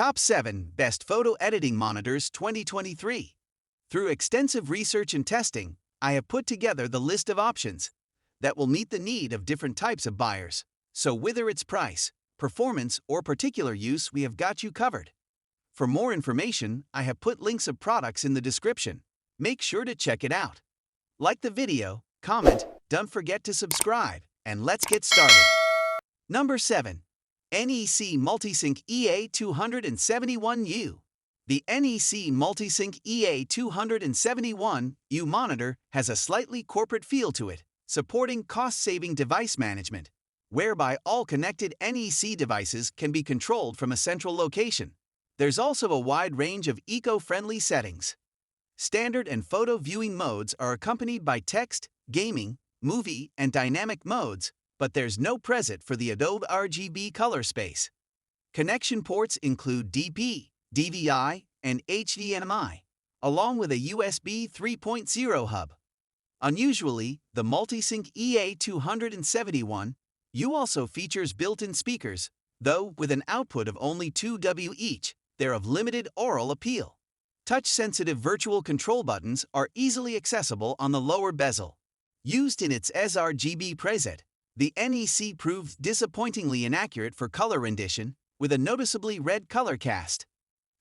Top 7 Best Photo Editing Monitors 2023. Through extensive research and testing, I have put together the list of options that will meet the need of different types of buyers. So whether it's price, performance, or particular use, we have got you covered. For more information, I have put links of products in the description. Make sure to check it out. Like the video, comment, don't forget to subscribe, and let's get started. Number 7. NEC Multisync EA271U. The NEC Multisync EA271U monitor has a slightly corporate feel to it, supporting cost-saving device management, whereby all connected NEC devices can be controlled from a central location. There's also a wide range of eco-friendly settings. Standard and photo viewing modes are accompanied by text, gaming, movie, and dynamic modes, but there's no preset for the Adobe RGB color space. Connection ports include DP, DVI, and HDMI, along with a USB 3.0 hub. Unusually, the Multisync EA271U also features built-in speakers, though with an output of only 2 W each, they're of limited aural appeal. Touch-sensitive virtual control buttons are easily accessible on the lower bezel. Used in its sRGB preset, the NEC proved disappointingly inaccurate for color rendition, with a noticeably red color cast.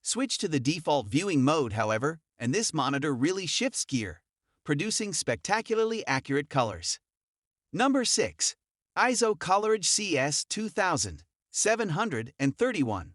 Switch to the default viewing mode, however, and this monitor really shifts gear, producing spectacularly accurate colors. Number 6. ISO ColorEdge CS2731.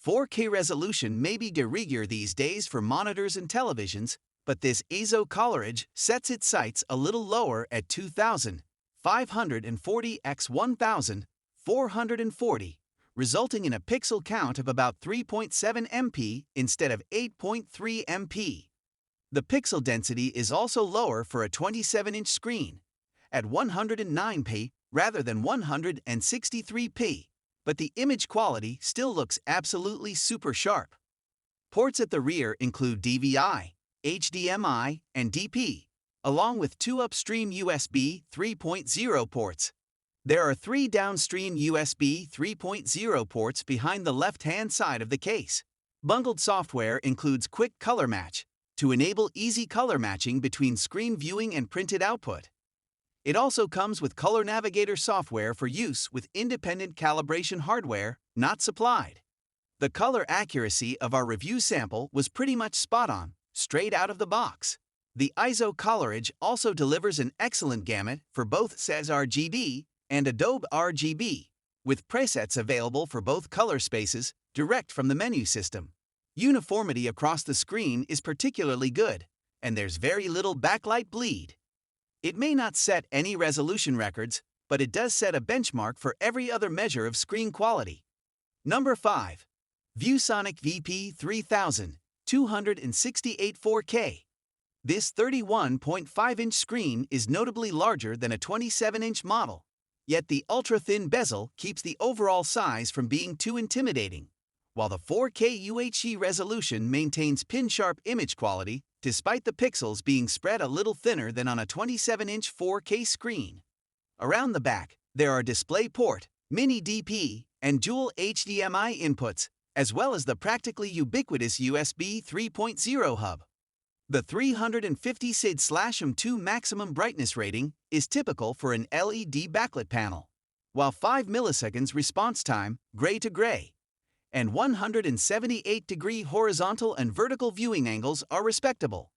4K resolution may be de rigueur these days for monitors and televisions, but this ISO ColorEdge sets its sights a little lower at 2540 x 1440, resulting in a pixel count of about 3.7 MP instead of 8.3 MP. The pixel density is also lower for a 27-inch screen, at 109p rather than 163p, but the image quality still looks absolutely super sharp. Ports at the rear include DVI, HDMI, and DP, along with 2 upstream USB 3.0 ports. There are 3 downstream USB 3.0 ports behind the left-hand side of the case. Bundled software includes Quick Color Match to enable easy color matching between screen viewing and printed output. It also comes with Color Navigator software for use with independent calibration hardware not supplied. The color accuracy of our review sample was pretty much spot on, straight out of the box. The ISO ColorEdge also delivers an excellent gamut for both sRGB and Adobe RGB, with presets available for both color spaces direct from the menu system. Uniformity across the screen is particularly good, and there's very little backlight bleed. It may not set any resolution records, but it does set a benchmark for every other measure of screen quality. Number 5. ViewSonic VP3000 268 4K. This 31.5-inch screen is notably larger than a 27-inch model, yet the ultra-thin bezel keeps the overall size from being too intimidating, while the 4K UHD resolution maintains pin-sharp image quality despite the pixels being spread a little thinner than on a 27-inch 4K screen. Around the back, there are DisplayPort, Mini DP, and dual HDMI inputs, as well as the practically ubiquitous USB 3.0 hub. The 350 SID/M2 maximum brightness rating is typical for an LED backlit panel, while 5 milliseconds response time, gray to gray, and 178-degree horizontal and vertical viewing angles are respectable.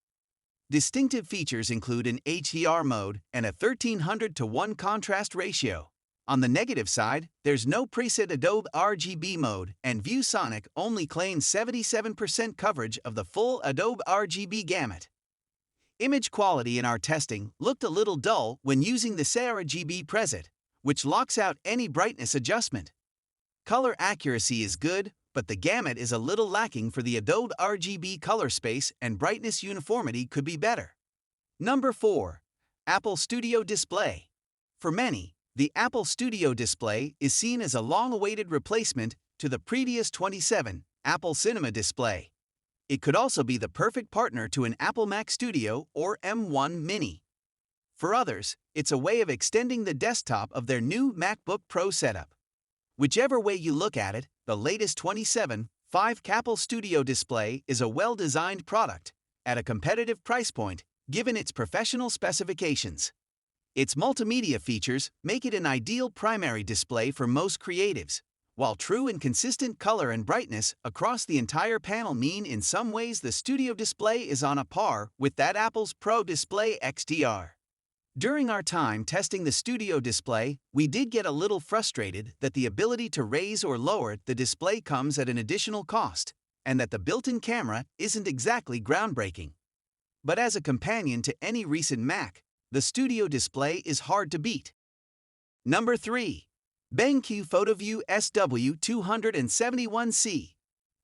Distinctive features include an HDR mode and a 1300:1 contrast ratio. On the negative side, there's no preset Adobe RGB mode, and ViewSonic only claims 77% coverage of the full Adobe RGB gamut. Image quality in our testing looked a little dull when using the sRGB preset, which locks out any brightness adjustment. Color accuracy is good, but the gamut is a little lacking for the Adobe RGB color space, and brightness uniformity could be better. Number 4. Apple Studio Display. For many, the Apple Studio Display is seen as a long-awaited replacement to the previous 27 Apple Cinema Display. It could also be the perfect partner to an Apple Mac Studio or M1 Mini. For others, it's a way of extending the desktop of their new MacBook Pro setup. Whichever way you look at it, the latest 27 5 Capel Studio Display is a well-designed product at a competitive price point given its professional specifications. Its multimedia features make it an ideal primary display for most creatives, while true and consistent color and brightness across the entire panel mean in some ways the Studio Display is on a par with that Apple's Pro Display XDR. During our time testing the Studio Display, we did get a little frustrated that the ability to raise or lower the display comes at an additional cost, and that the built-in camera isn't exactly groundbreaking. But as a companion to any recent Mac, the Studio Display is hard to beat. Number 3. BenQ PhotoView SW271C.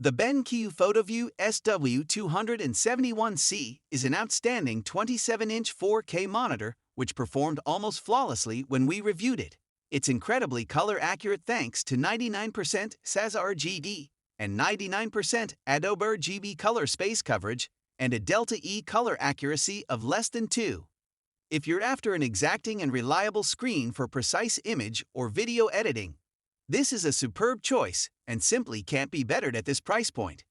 The BenQ PhotoView SW271C is an outstanding 27-inch 4K monitor which performed almost flawlessly when we reviewed it. It's incredibly color-accurate thanks to 99% sRGB and 99% Adobe RGB color space coverage and a Delta E color accuracy of less than 2. If you're after an exacting and reliable screen for precise image or video editing, this is a superb choice and simply can't be bettered at this price point.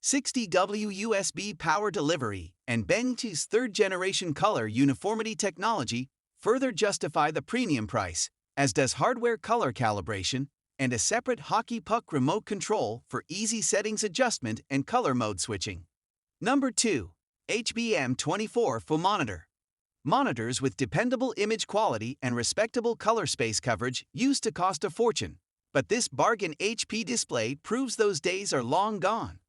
60W USB power delivery and BenQ's third-generation color uniformity technology further justify the premium price, as does hardware color calibration and a separate hockey puck remote control for easy settings adjustment and color mode switching. Number 2. HBM24 FO Monitor. Monitors with dependable image quality and respectable color space coverage used to cost a fortune, but this bargain HP display proves those days are long gone.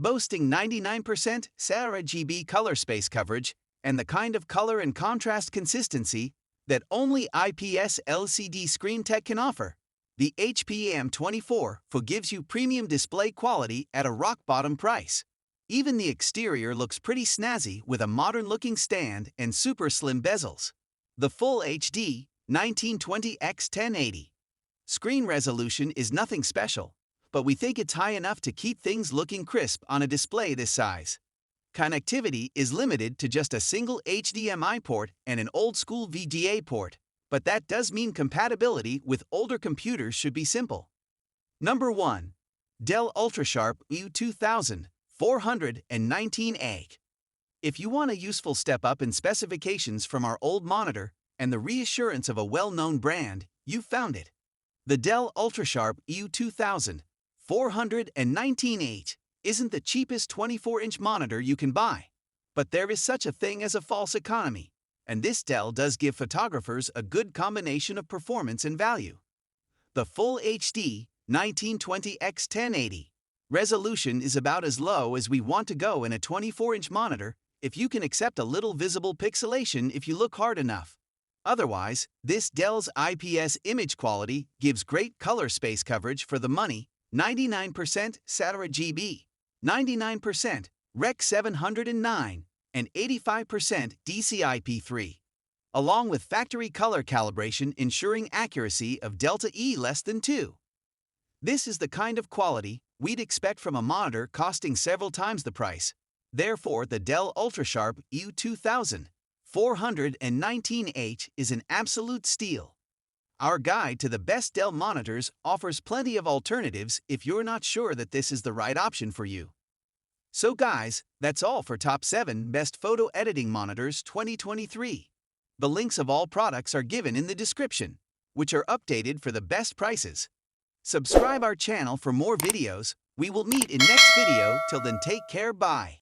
Boasting 99% sRGB color space coverage and the kind of color and contrast consistency that only IPS LCD screen tech can offer, the HBM24 FO gives you premium display quality at a rock-bottom price. Even the exterior looks pretty snazzy with a modern-looking stand and super slim bezels. The Full HD 1920x1080 screen resolution is nothing special, but we think it's high enough to keep things looking crisp on a display this size. Connectivity is limited to just a single HDMI port and an old-school VGA port, but that does mean compatibility with older computers should be simple. Number 1. Dell UltraSharp U2000 419A. If you want a useful step up in specifications from our old monitor and the reassurance of a well-known brand, you've found it. The Dell UltraSharp U2000 419H isn't the cheapest 24-inch monitor you can buy, but there is such a thing as a false economy, and this Dell does give photographers a good combination of performance and value. The Full HD 1920x1080 resolution is about as low as we want to go in a 24-inch monitor if you can accept a little visible pixelation if you look hard enough. Otherwise, this Dell's IPS image quality gives great color space coverage for the money, 99% sRGB, 99% Rec 709, and 85% DCI-P3, along with factory color calibration ensuring accuracy of Delta E less than 2. This is the kind of quality we'd expect from a monitor costing several times the price. Therefore, the Dell UltraSharp U2000 419H is an absolute steal. Our guide to the best Dell monitors offers plenty of alternatives if you're not sure that this is the right option for you. So guys, that's all for Top 7 Best Photo Editing Monitors 2023. The links of all products are given in the description, which are updated for the best prices. Subscribe our channel for more videos. We will meet in next video. Till then, take care. Bye.